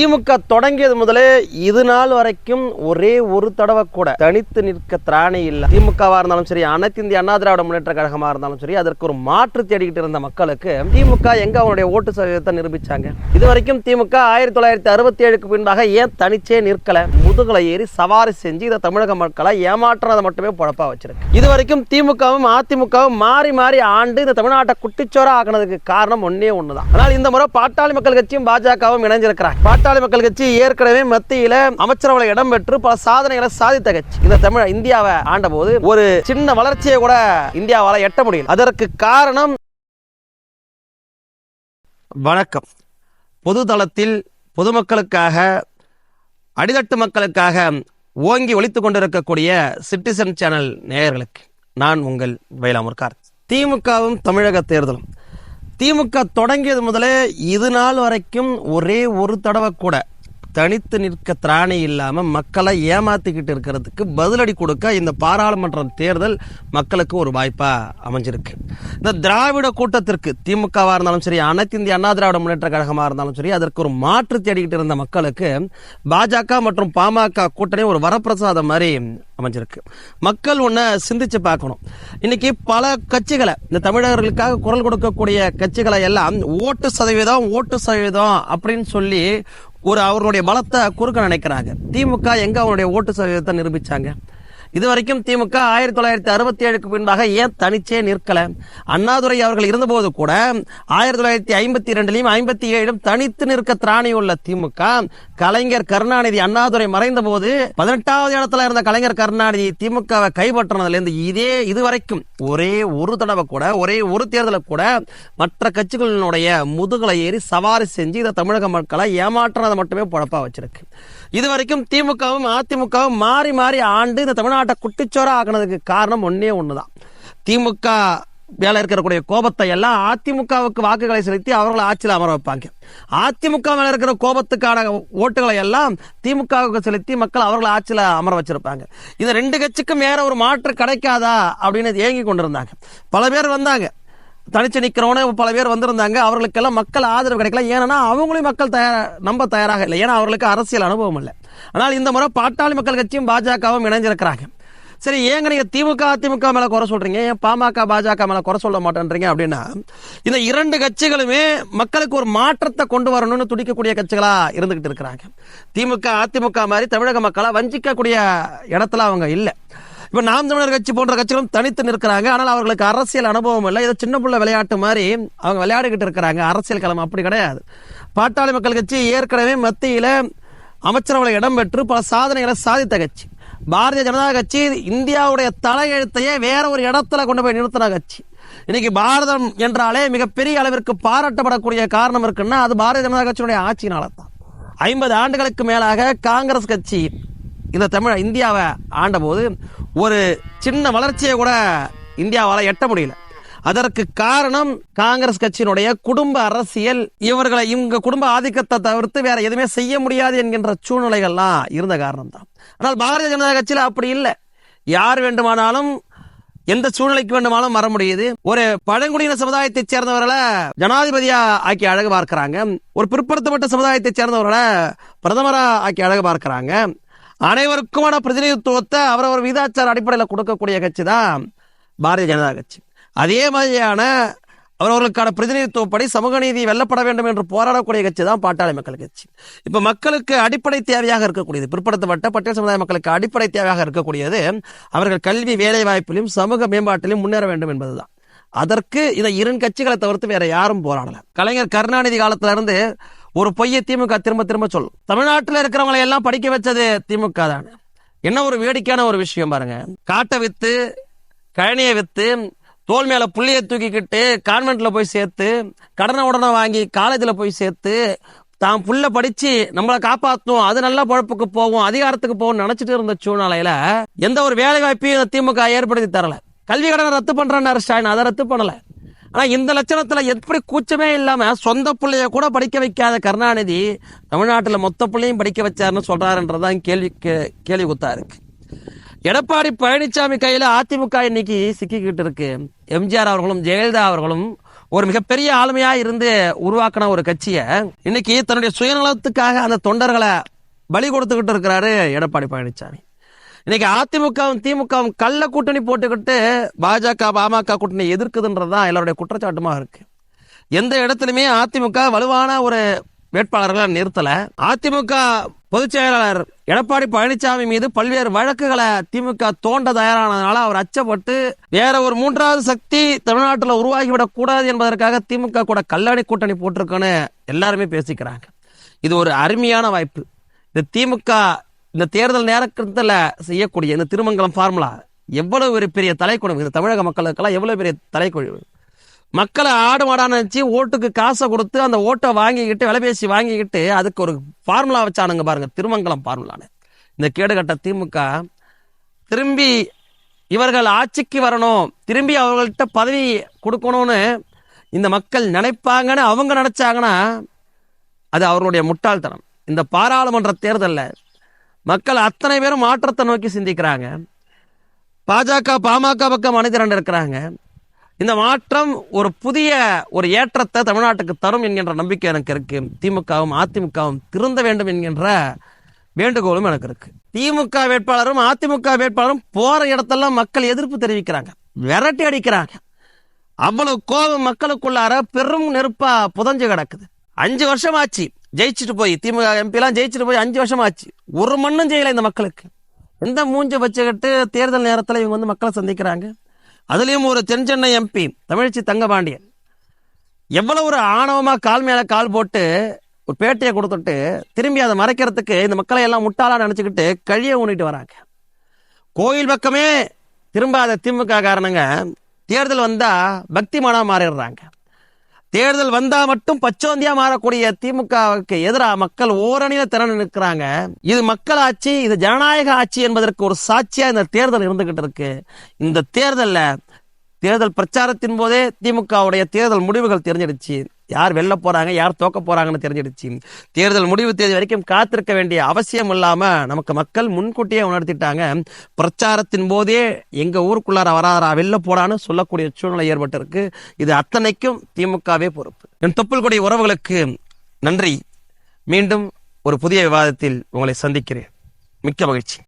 திமுக தொடங்கியது முதலே இது நாள் வரைக்கும் ஒரே ஒரு தடவை கூட தனித்து நிற்க திராணி இல்லை. திமுகவா இருந்தாலும் சரி, அனைத்து இந்திய அண்ணா திராவிட முன்னேற்ற கழகமா இருந்தாலும் சரி, அதற்கு ஒரு மாற்று தேடிக்கிட்டு இருந்த மக்களுக்கு திமுக எங்க அவனுடைய ஓட்டு சதவீதத்தை நிரூபிச்சாங்க? இது வரைக்கும் திமுக 1967க்கு பின்பாக ஏன் தனிச்சே நிற்கல? முதுகலை ஏறி சவாரி செஞ்சு இதை தமிழக மக்களை ஏமாற்றுறதை மட்டுமே பொழப்பா வச்சிருக்கு. இது வரைக்கும் திமுகவும் அதிமுகவும் மாறி மாறி ஆண்டு இந்த தமிழ்நாட்டை குட்டிச்சோரா ஆக்கினதுக்கு காரணம் ஒன்னே ஒண்ணுதான். ஆனால் இந்த முறை பாட்டாளி மக்கள் கட்சியும் பாஜகவும் இணைஞ்சிருக்கிறாங்க. பாட்டாளி மக்கள் கட்சி ஏற்கனவே மத்தியில அமைச்சரவை இடம் பெற்று பல சாதனைகளை சாதித்த கட்சி. இந்த இந்தியாவை ஆண்ட போது ஒரு சின்ன வளர்ச்சியை கூட இந்தியாவால எட்ட முடியல. அதற்கு காரணம் வணக்கம். பொது தளத்தில் பொதுமக்களுக்காக, அடித்தட்டு மக்களுக்காக ஓங்கி ஒலித்துக் கொண்டிருக்கக்கூடிய சிட்டிசன் சேனல் நேயர்களுக்கு நான் உங்கள் வேலாமுர்கார். திமுகவும் தமிழக தேர்தலும் திமுக தொடங்கியது முதலே இது நாள் வரைக்கும் ஒரே ஒரு தடவை கூட தனித்து நிற்க திராணி இல்லாம மக்களை ஏமாத்திக்கிட்டு இருக்கிறதுக்கு பதிலடி கொடுக்க இந்த பாராளுமன்ற தேர்தல் மக்களுக்கு ஒரு வாய்ப்பா அமைஞ்சிருக்கு. இந்த திராவிட கூட்டத்திற்கு திமுகவா இருந்தாலும் சரி, அனைத்து இந்திய அண்ணா திராவிட முன்னேற்ற கழகமா இருந்தாலும் சரி, அதற்கு ஒரு மாற்று தேடிக்கிட்டு இருந்த மக்களுக்கு பாஜக மற்றும் பாமக கூட்டணி ஒரு வரப்பிரசாதம் மாதிரி அமைஞ்சிருக்கு. மக்கள் ஒன்ன சிந்திச்சு பார்க்கணும். இன்னைக்கு பல கட்சிகளை, இந்த தமிழர்களுக்காக குரல் கொடுக்கக்கூடிய கட்சிகளை எல்லாம் ஓட்டு சதவீதம் அப்படின்னு சொல்லி அவர்களுடைய பலத்தை குறுக்க நினைக்கிறாங்க. திமுக எங்க அவனுடைய ஓட்டு சதவீதத்தை நிரூபிச்சாங்க? இது வரைக்கும் திமுக 1967க்கு பின்பாக ஏன் தனிச்சே நிற்கல? அண்ணாதுரை அவர்கள் இருந்தபோது கூட 1952லையும் 57லும் தனித்து நிற்க திராணி உள்ள திமுக, கலைஞர் கருணாநிதி அண்ணாதுரை மறைந்த போது 18வது இடத்துல இருந்த கலைஞர் கருணாநிதி திமுகவை கைப்பற்றினதுல இருந்து இது வரைக்கும் ஒரே ஒரு தடவை கூட, ஒரே ஒரு தேர்தல கூட மற்ற கட்சிகளினுடைய முதுகலை ஏறி சவாரி செஞ்சு இதை தமிழக மக்களை ஏமாற்றுறதை மட்டுமே பொழப்பா வச்சிருக்கு. இது வரைக்கும் திமுகவும் அதிமுகவும் மாறி மாறி ஆண்டு இந்த தமிழ்நாட்டை குட்டிச்சோரா ஆக்கினதுக்கு காரணம் ஒன்னே ஒண்ணுதான். திமுக மேல இருக்கக்கூடிய கோபத்தை எல்லாம் அதிமுகவுக்கு வாக்குகளை செலுத்தி அவர்களை ஆட்சியில் அமர வைப்பாங்க. அதிமுக மேல இருக்கிற கோபத்துக்கான ஓட்டுகளை எல்லாம் திமுகவுக்கு செலுத்தி மக்கள் அவர்களை ஆட்சியில் அமர வச்சிருப்பாங்க. இந்த ரெண்டு கட்சிக்கும் வேற ஒரு மாற்று கிடைக்காதா அப்படின்னு ஏங்கி கொண்டிருந்தாங்க. பல பேர் வந்தாங்க, தனிச்சு நிக்கிறவனே பல பேர் வந்திருந்தாங்க. அவர்களுக்கெல்லாம் மக்கள் ஆதரவு கிடைக்கல. ஏன்னா அவங்களையும் மக்கள் நம்ப தயாராக இல்லை. ஏன்னா அவர்களுக்கு அரசியல் அனுபவம் இல்லை. ஆனால் இந்த முறை பாட்டாளி மக்கள் கட்சியும் பாஜகவும் இணைஞ்சிருக்கிறாங்க. சரி, ஏங்க நீங்க திமுக அதிமுக மேல குறை சொல்றீங்க, ஏன் பாமக பாஜக மேல குறை சொல்ல மாட்டேன்றீங்க அப்படின்னா, இந்த இரண்டு கட்சிகளுமே மக்களுக்கு ஒரு மாற்றத்தை கொண்டு வரணும்னு துடிக்கக்கூடிய கட்சிகளா இருந்துகிட்டு இருக்கிறாங்க. திமுக அதிமுக மாதிரி தமிழக மக்களை வஞ்சிக்கக்கூடிய இடத்துல அவங்க இல்லை. இப்ப நாம் தமிழர் கட்சி போன்ற கட்சிகளும் தனித்து நிற்கிறாங்க. ஆனால் அவர்களுக்கு அரசியல் அனுபவம் இல்லை. இதை சின்ன பிள்ளை விளையாட்டு மாதிரி அவங்க விளையாடிக்கிட்டு இருக்கிறாங்க. அரசியல் களம் அப்படி கிடையாது. பாட்டாளி மக்கள் கட்சி ஏற்கனவே மத்தியில அமைச்சரவை இடம் பெற்று பல சாதனைகளை சாதித்த கட்சி. பாரதிய ஜனதா கட்சி இந்தியாவுடைய தலையெழுத்தையே வேற ஒரு இடத்துல கொண்டு போய் நிறுத்தின கட்சி. இன்னைக்கு பாரதம் என்றாலே மிகப்பெரிய அளவிற்கு பாராட்டப்படக்கூடிய காரணம் இருக்குன்னா அது பாரதிய ஜனதா கட்சியினுடைய ஆட்சியினால தான். 50 ஆண்டுகளுக்கு மேலாக காங்கிரஸ் கட்சி இந்த இந்தியாவை ஆண்ட போது ஒரு சின்ன வளர்ச்சியை கூட இந்தியாவால எட்ட முடியல. அதற்கு காரணம் காங்கிரஸ் கட்சியினுடைய குடும்ப அரசியல். இவங்க குடும்ப ஆதிக்கத்தை தவிர்த்து வேற எதுவுமே செய்ய முடியாது என்கின்ற சூழ்நிலைகள்லாம் இருந்த காரணம் தான். ஆனால் பாரதிய ஜனதா கட்சியில அப்படி இல்லை. யார் வேண்டுமானாலும் எந்த சூழ்நிலைக்கு வேண்டுமானாலும் வர முடியுது. ஒரு பழங்குடியின சமுதாயத்தை சேர்ந்தவர்களை ஜனாதிபதியா ஆக்கி அழகு பார்க்கிறாங்க. ஒரு பிற்படுத்தப்பட்ட சமுதாயத்தை சேர்ந்தவர்களை பிரதமரா ஆக்கி அழகு பார்க்கிறாங்க. அனைவருக்குமான பிரதிநிதித்துவத்தை அவரவர் விகிதாச்சார அடிப்படையில் கொடுக்கக்கூடிய கட்சி தான் பாரதிய ஜனதா கட்சி. அதே மாதிரியான அவர்களுக்கான பிரதிநிதித்துவப்படி சமூக நீதி வெல்லப்பட வேண்டும் என்று போராடக்கூடிய கட்சி தான் பாட்டாளி மக்கள் கட்சி. இப்ப மக்களுக்கு அடிப்படை தேவையாக இருக்கக்கூடியது, பிற்படுத்தப்பட்ட பட்டியல் சமுதாய மக்களுக்கு அடிப்படை தேவையாக இருக்கக்கூடியது அவர்கள் கல்வி, வேலை வாய்ப்பிலும் சமூக மேம்பாட்டிலும் முன்னேற வேண்டும் என்பதுதான். அதற்கு இந்த இரு கட்சிகளை தவிர்த்து வேற யாரும் போராடல. கலைஞர் கருணாநிதி காலத்துல இருந்து ஒரு பொய்யை திமுக திரும்ப திரும்ப சொல்லும். தமிழ்நாட்டில் இருக்கிறவங்களை எல்லாம் படிக்க வச்சது திமுக தான். என்ன ஒரு வேடிக்கையான ஒரு விஷயம் பாருங்க. காட்டை வித்து, கழனியை வித்து, தோல் மேல புள்ளியை தூக்கிக்கிட்டு கான்வென்ட்ல போய் சேர்த்து, உடனே வாங்கி காலேஜில் போய் சேர்த்து, தான் புள்ள படிச்சு நம்மளை காப்பாற்றும், அது நல்ல பொழப்புக்கு போகும், அதிகாரத்துக்கு போகும் நினைச்சிட்டு இருந்த சூழ்நிலையில எந்த ஒரு வேலை வாய்ப்பையும் திமுக ஏற்படுத்தி தரல. கல்வி கடனை ரத்து பண்றாரு ஸ்டாலின், அதை ரத்து பண்ணல. ஆனா இந்த லட்சணத்துல எப்படி கூச்சமே இல்லாம சொந்த பிள்ளைய கூட படிக்க வைக்காத கருணாநிதி தமிழ்நாட்டுல மொத்த பிள்ளையும் படிக்க வச்சாருன்னு சொல்றாருன்றதான் கேள்வி குத்தா இருக்கு. எடப்பாடி பழனிசாமி கையில அதிமுக இன்னைக்கு சிக்கிக்கிட்டு இருக்கு. எம்ஜிஆர் அவர்களும் ஜெயலலிதா அவர்களும் ஒரு மிகப்பெரிய ஆளுமையா இருந்து உருவாக்கின ஒரு கட்சியை இன்னைக்கு தன்னுடைய சுயநலத்துக்காக அந்த தொண்டர்களை பலி கொடுத்துக்கிட்டு இருக்கிறாரு எடப்பாடி பழனிசாமி. இன்னைக்கு அதிமுகவும் திமுகவும் கள்ள கூட்டணி போட்டுக்கிட்டு பாஜக பாமக கூட்டணி எதிர்க்குதுன்றதுதான் எல்லாருடைய குற்றச்சாட்டுமா இருக்கு. எந்த இடத்துலயுமே அதிமுக வலுவான ஒரு வேட்பாளர்களை நிறுத்தல. அதிமுக பொதுச் செயலாளர் எடப்பாடி பழனிசாமி மீது பல்வேறு வழக்குகளை திமுக தோண்ட தயாரானதுனால அவர் அச்சப்பட்டு வேற ஒரு மூன்றாவது சக்தி தமிழ்நாட்டில் உருவாகிவிடக் கூடாது என்பதற்காக திமுக கூட கல்லணை கூட்டணி போட்டிருக்குன்னு எல்லாருமே பேசிக்கிறாங்க. இது ஒரு அருமையான வாய்ப்பு. இந்த திமுக இந்த தேர்தல் நேரத்தில் செய்யக்கூடிய இந்த திருமங்கலம் ஃபார்முலா எவ்வளவு ஒரு பெரிய தலைக்குழு, இந்த தமிழக மக்களுக்கெல்லாம் எவ்வளவு பெரிய தலைக்குழு. மக்களை ஆடு மாடான்னு நினைச்சு ஓட்டுக்கு காசை கொடுத்து அந்த ஓட்டை வாங்கிக்கிட்டு விலைபேசி வாங்கிக்கிட்டு அதுக்கு ஒரு ஃபார்முலா வச்சானுங்க பாருங்க, திருமங்கலம் ஃபார்முலான்னு. இந்த கேடுகட்ட திமுக திரும்பி இவர்கள் ஆட்சிக்கு வரணும், திரும்பி அவர்கள்ட்ட பதவி கொடுக்கணும்னு இந்த மக்கள் நினைப்பாங்கன்னு அவங்க நினைச்சாங்கன்னா அது அவர்களுடைய முட்டாள்தனம். இந்த பாராளுமன்ற தேர்தலில் மக்கள் அத்தனை பேரும் மாற்றத்தை நோக்கி சிந்திக்கிறாங்க. பாஜக பாமக பக்கம் அணிதிரண்டு இருக்கிறாங்க. இந்த மாற்றம் ஒரு புதிய ஒரு ஏற்றத்தை தமிழ்நாட்டுக்கு தரும் என்கின்ற நம்பிக்கை எனக்கு இருக்கு. திமுகவும் அதிமுகவும் திருந்த வேண்டும் என்கின்ற வேண்டுகோளும் எனக்கு இருக்கு. திமுக வேட்பாளரும் அதிமுக வேட்பாளரும் போற இடத்தெல்லாம் மக்கள் எதிர்ப்பு தெரிவிக்கிறாங்க, விரட்டி அடிக்கிறாங்க. அவ்வளவு கோபம் மக்களுக்குள்ளார பெரும் நெருப்பா புதஞ்சு கிடக்குது. 5 வருஷம் ஆச்சு ஜெயிச்சுட்டு போய், திமுக எம்பி எல்லாம் ஜெயிச்சுட்டு போய் 5 வருஷம் ஆச்சு, ஒரு மண்ணும் செய்யல இந்த மக்களுக்கு. எந்த மூஞ்ச வச்சுக்கிட்டு தேர்தல் நேரத்தில் இவங்க வந்து மக்களை சந்திக்கிறாங்க. அதுலயும் ஒரு தென்சென்னை எம்பி தமிழ்ச்சி தங்கபாண்டியன் எவ்வளவு ஒரு ஆணவமா கால் மேல கால் போட்டு ஒரு பேட்டியை கொடுத்துட்டு திரும்பி அதை மறைக்கிறதுக்கு இந்த மக்களை எல்லாம் முட்டாளா நினைச்சுக்கிட்டு கழிய ஊனிட்டு வராங்க. கோயில் பக்கமே திரும்பாத திமுக காரணங்க தேர்தல் வந்தா பக்திமானா மாறிடுறாங்க. தேர்தல் வந்தா மட்டும் பச்சோந்தியா மாறக்கூடிய திமுகவுக்கு எதிராக மக்கள் ஓரணியில திறன் நிற்கிறாங்க. இது மக்கள் ஆட்சி, இது ஜனநாயக ஆட்சி என்பதற்கு ஒரு சாட்சியா இந்த தேர்தல் இருந்துகிட்டு இருக்கு. இந்த தேர்தல் பிரச்சாரத்தின் போதே திமுகவுடைய தேர்தல் முடிவுகள் தெரிஞ்சிடுச்சு. யார் வெல்ல போறாங்க, யார் தோக்க போறாங்கன்னு தெரிஞ்சிடுச்சு. தேர்தல் முடிவு தேதி வரைக்கும் காத்திருக்க வேண்டிய அவசியம் இல்லாம நமக்கு மக்கள் முன்கூட்டியே உணர்த்திட்டாங்க. பிரச்சாரத்தின் போதே எங்க ஊருக்குள்ளார வராதரா வெல்ல போடான்னு சொல்லக்கூடிய சூழ்நிலை ஏற்பட்டு இருக்கு. இது அத்தனைக்கும் திமுகவே பொறுப்பு. என் தொப்புள் கொடி உறவுகளுக்கு நன்றி. மீண்டும் ஒரு புதிய விவாதத்தில் உங்களை சந்திக்கிறேன். மிக்க மகிழ்ச்சி.